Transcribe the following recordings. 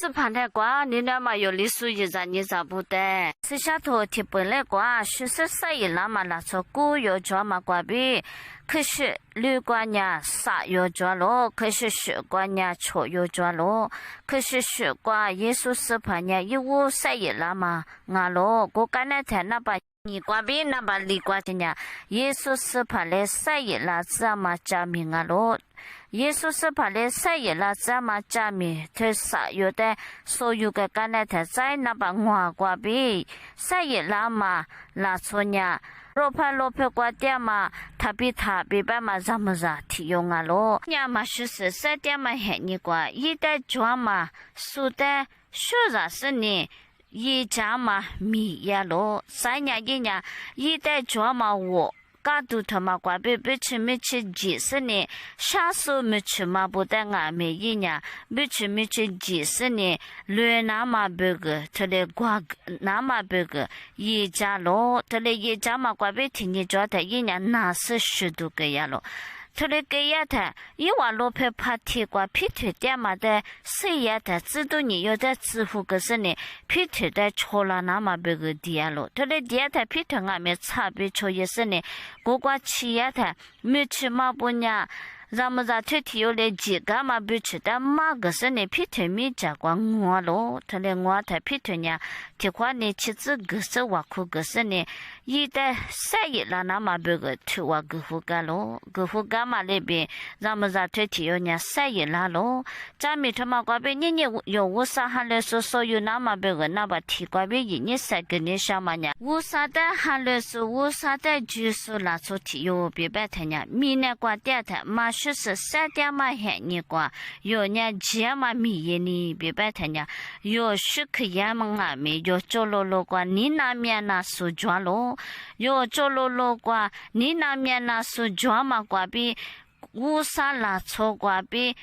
是盘太瓜，你那嘛有历史一张你找不得。是下头提本来瓜，14岁了嘛，那时古有抓嘛瓜比。可是绿瓜呀啥有抓咯，可是水瓜呀错有抓咯，可是水瓜耶稣是盘呀15岁了嘛，俺咯，我刚才才那把。你瓜比那把李瓜的呀，耶稣是怕来晒一拉这么加明啊咯，耶稣是怕来晒一拉这么加明，他啥有的所有的刚才他在那把瓜瓜比晒一拉嘛，拉错呀。罗帕瓜点嘛，他比白嘛，怎么着提用啊咯？呀嘛14点嘛黑你瓜，一代抓嘛，苏的说啥是呢？一家嘛米呀咯，3年1年一代抓嘛我。嘎都他妈瓜别没吃几十年，下手没吃嘛不但俺没一年，没吃几十年，乱那嘛别个，他来瓜那嘛别个，一家咯，他来一家嘛瓜别听你叫他一年那是10多个呀咯。他来给呀他，一瓦罗佩怕铁瓜皮腿点嘛的，谁呀他知道你要在支付个是呢？皮腿的错了那么别个点咯，他来点他皮腿俺没差别错也是呢，我瓜吃呀他没吃嘛不呢？咱们在腿体有来几个嘛不吃的嘛个是呢？皮腿没加过我咯，他来我他皮腿呢，铁瓜呢妻子个是挖苦个是呢？一代3月了那么别个腿挖个胡干咯，个胡干嘛那边咱们在腿体有呢3月了咯，咱们他妈瓜边你有乌沙喊来说所有那么别个那把提瓜边一年3个年什么呢？乌沙的喊来说乌沙的就是那出提有别白他呢，米呢瓜点他嘛13点嘛黑你瓜，有呢节嘛米耶呢别白他呢，有10颗呀嘛俺们有做罗瓜你那面那苏抓咯。有做罗瓜，你那面那是抓嘛瓜比乌沙拉错瓜比，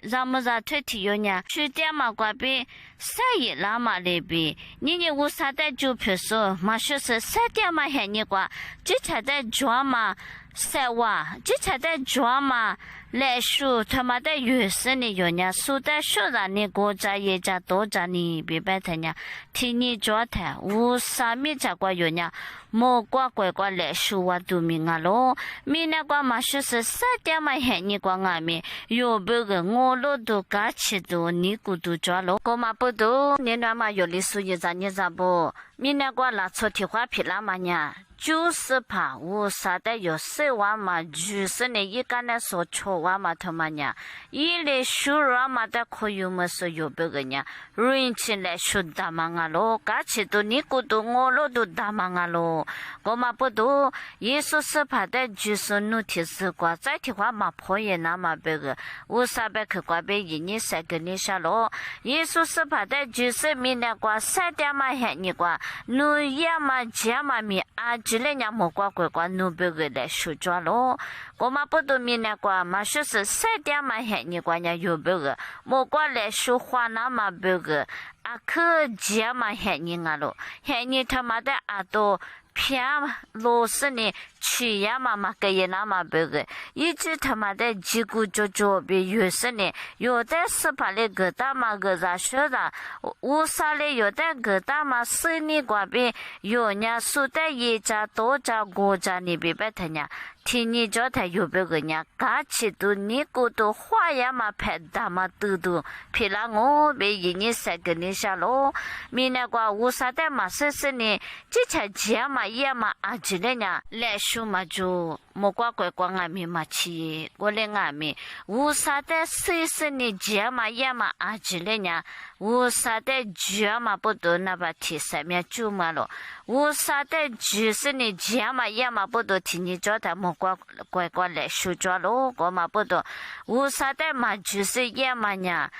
咱们在腿体有呢，去点嘛瓜比3月拉嘛那边，你乌沙的就别说，嘛就是3点嘛黑你瓜，这才在抓嘛。3娃，这才在抓嘛，来说他妈的越是呢有呢，说的说让你国家也家多家你别白他呢，听你抓他，无啥米家瓜有呢，莫瓜乖来说我都明啊咯，明那瓜嘛就是3点嘛黑你瓜俺们，有别个我路都嘎起都你咕都抓咯，哥嘛不都，你那嘛有历史一张你咋不？明那瓜拿出提花皮啦嘛呢？就是怕我啥的有10万嘛，就是呢一个人说错话嘛，他妈呢，一来说了嘛的可以么是有别个呢，人情来说大嘛啊咯，嘎起都你咕都我咯都大嘛啊咯，我嘛不都，耶稣是怕的就是努提示瓜，再提话嘛破也那么别个，我啥别去瓜别一年3个年下咯，耶稣是怕的就是明年瓜3点嘛黑你瓜，努也嘛节嘛米啊。之类伢莫瓜乖努别个来说抓咯，我嘛不懂明年瓜嘛就是3点嘛黑你瓜伢有别个，莫瓜来说话那么别个，啊可节嘛黑你啊咯，黑你他妈的啊都。偏老是呢，去呀妈妈给也那么别个，一直他妈的几股就别越是呢，有的是把那个大嘛个啥说的，乌啥嘞有的个大嘛是你瓜边有呢，说的一家多家国家你别白他呢。听你叫他有别个人，嘎起都你个都花呀嘛拍大嘛都，皮拉我别一年3个年下咯，明年瓜乌啥的嘛是呢，这才节嘛也嘛啊之类呢，来说嘛就莫瓜乖俺们嘛去，我来俺们乌啥的是呢节嘛也嘛啊之类呢，乌啥的节嘛不多那把提上面就嘛咯，乌啥的就是呢节嘛也嘛不多听你叫他莫。乖来说抓咯，我嘛不懂，我啥的嘛就是也嘛呢，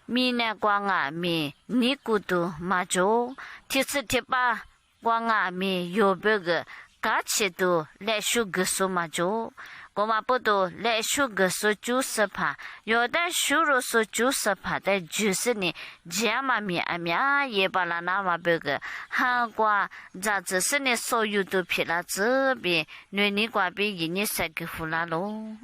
明年光啊咪，你咕嘟嘛做，提次提把光啊咪有别个，嘎起都来说个说嘛做。我嘛不懂，来说个说就是怕，有的说了说就是怕的，就是呢，这嘛咪也把那那么别个，韩国咋只是呢所有都撇了这边，你瓜边一年3个胡啦咯。